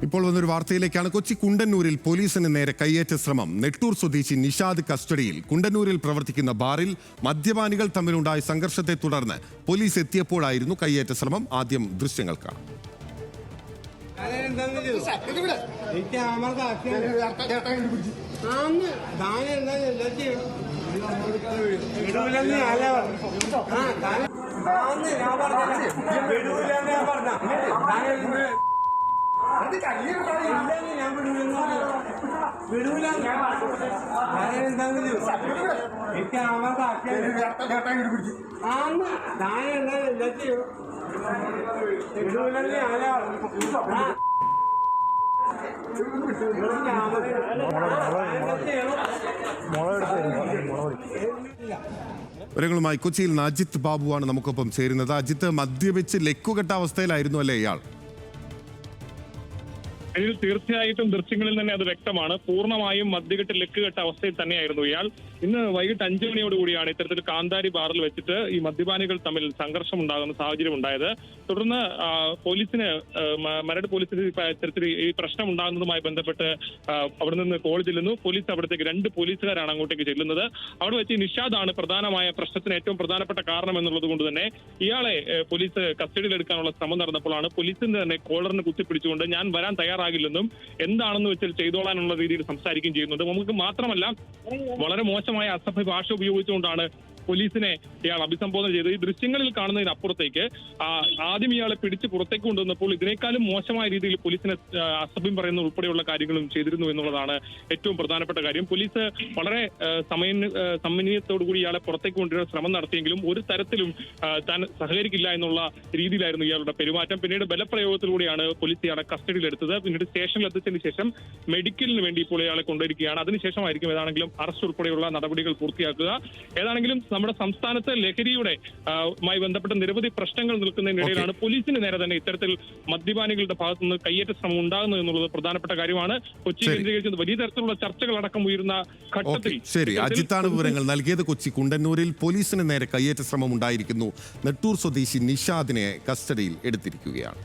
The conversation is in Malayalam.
ഇപ്പോൾ വന്നൊരു വാർത്തയിലേക്കാണ്. കൊച്ചി കുണ്ടന്നൂരിൽ പോലീസിന് നേരെ കയ്യേറ്റ ശ്രമം. നെട്ടൂർ സ്വദേശി നിഷാദ് കസ്റ്റഡിയിൽ. കുണ്ടന്നൂരിൽ പ്രവർത്തിക്കുന്ന ബാറിൽ മദ്യപാനികൾ തമ്മിലുണ്ടായ സംഘർഷത്തെ തുടർന്ന് പോലീസ് എത്തിയപ്പോഴായിരുന്നു കയ്യേറ്റ ശ്രമം. ആദ്യം ദൃശ്യങ്ങൾ കാണാം. വിവരങ്ങളുമായി കൊച്ചിയിൽ നിന്ന് അജിത് ബാബുവാണ് നമുക്കൊപ്പം ചേരുന്നത്. അജിത്ത്, മദ്യപിച്ച് ലക്കുകെട്ട അവസ്ഥയിലായിരുന്നു അല്ലേ ഇയാൾ? ഇതിൽ തീർച്ചയായിട്ടും ദൃശ്യങ്ങളിൽ തന്നെ അത് വ്യക്തമാണ്. പൂർണ്ണമായും മദ്യകെട്ട് ലക്കുകെട്ട അവസ്ഥയിൽ തന്നെയായിരുന്നു ഇയാൾ. ഇന്ന് വൈകിട്ട് 5 മണിയോടുകൂടിയാണ് ഇത്തരത്തിൽ കാന്താരി ബാറിൽ വെച്ചിട്ട് ഈ മദ്യപാനികൾ തമ്മിൽ സംഘർഷം ഉണ്ടാകുന്ന സാഹചര്യം ഉണ്ടായത്. തുടർന്ന് പോലീസിന് മരട് പോലീസിന് ഇത്തരത്തിൽ ഈ പ്രശ്നം ഉണ്ടാകുന്നതുമായി ബന്ധപ്പെട്ട് അവിടെ നിന്ന് കോൾ ചെല്ലുന്നു. പോലീസ് അവിടത്തേക്ക് 2 പോലീസുകാരാണ് അങ്ങോട്ടേക്ക് ചെല്ലുന്നത്. അവിടെ വെച്ച് നിഷാദാണ് പ്രധാനമായ പ്രശ്നത്തിന് ഏറ്റവും പ്രധാനപ്പെട്ട കാരണം എന്നുള്ളത് കൊണ്ട് തന്നെ ഇയാളെ പോലീസ് കസ്റ്റഡിയിലെടുക്കാനുള്ള ശ്രമം നടന്നപ്പോഴാണ് പോലീസിന്റെ തന്നെ കോളറിന് കുത്തിപ്പിടിച്ചുകൊണ്ട് ഞാൻ വരാൻ തയ്യാറാകില്ലെന്നും എന്താണെന്ന് വെച്ചാൽ ചെയ്തോളാനുള്ള രീതിയിൽ സംസാരിക്കുകയും ചെയ്യുന്നുണ്ട്. നമുക്ക് മാത്രമല്ല വളരെ മോശമായ അസഭ്യ ഭാഷ ഉപയോഗിച്ചുകൊണ്ടാണ് പോലീസിനെ ഇയാൾ അഭിസംബോധന ചെയ്തത്. ഈ ദൃശ്യങ്ങളിൽ കാണുന്നതിനപ്പുറത്തേക്ക് ആദ്യം ഇയാളെ പിടിച്ച് പുറത്തേക്ക് കൊണ്ടുവന്നപ്പോൾ ഇതിനേക്കാളും മോശമായ രീതിയിൽ പോലീസിനെ അസഭ്യം പറയുന്ന ഉൾപ്പെടെയുള്ള കാര്യങ്ങളും ചെയ്തിരുന്നു എന്നുള്ളതാണ് ഏറ്റവും പ്രധാനപ്പെട്ട കാര്യം. പോലീസ് വളരെ സമന്വയത്തോടുകൂടി ഇയാളെ പുറത്തേക്ക് കൊണ്ടുവരാൻ ശ്രമം നടത്തിയെങ്കിലും ഒരു തരത്തിലും താൻ സഹകരിക്കില്ല എന്നുള്ള രീതിയിലായിരുന്നു ഇയാളുടെ പെരുമാറ്റം. പിന്നീട് ബലപ്രയോഗത്തിലൂടെയാണ് പോലീസ് ഇയാളെ കസ്റ്റഡിയിലെടുത്തത്. പിന്നീട് സ്റ്റേഷനിൽ എത്തിച്ചതിന് ശേഷം മെഡിക്കലിന് വേണ്ടി ഇപ്പോൾ ഇയാളെ കൊണ്ടുവരികയാണ്. അതിനുശേഷമായിരിക്കും ഏതാണെങ്കിലും അറസ്റ്റ് ഉൾപ്പെടെയുള്ള നടപടികൾ പൂർത്തിയാക്കുക. ഏതാണെങ്കിലും നമ്മുടെ സംസ്ഥാനത്ത് ലഹരിയുടെ മായി ബന്ധപ്പെട്ട നിരവധി പ്രശ്നങ്ങൾ നിൽക്കുന്നതിനിടയിലാണ് പോലീസിന് നേരെ തന്നെ ഇത്തരത്തിൽ മദ്യപാനികളുടെ ഭാഗത്തുനിന്ന് കയ്യേറ്റ ശ്രമം ഉണ്ടാകുന്നത് എന്നുള്ളത് പ്രധാനപ്പെട്ട കാര്യമാണ്. കൊച്ചി കേന്ദ്രീകരിച്ച് വലിയ തരത്തിലുള്ള ചർച്ചകൾ അടക്കം ഉയരുന്ന ഘട്ടത്തിൽ ശരി, അജിത്താണ് വിവരങ്ങൾ നൽകിയത്. കൊച്ചി കുണ്ടന്നൂരിൽ പോലീസിന് നേരെ കയ്യേറ്റ ശ്രമം ഉണ്ടായിരിക്കുന്നു. നെട്ടൂർ സ്വദേശി നിഷാദിനെ കസ്റ്റഡിയിൽ എടുത്തിരിക്കുകയാണ്.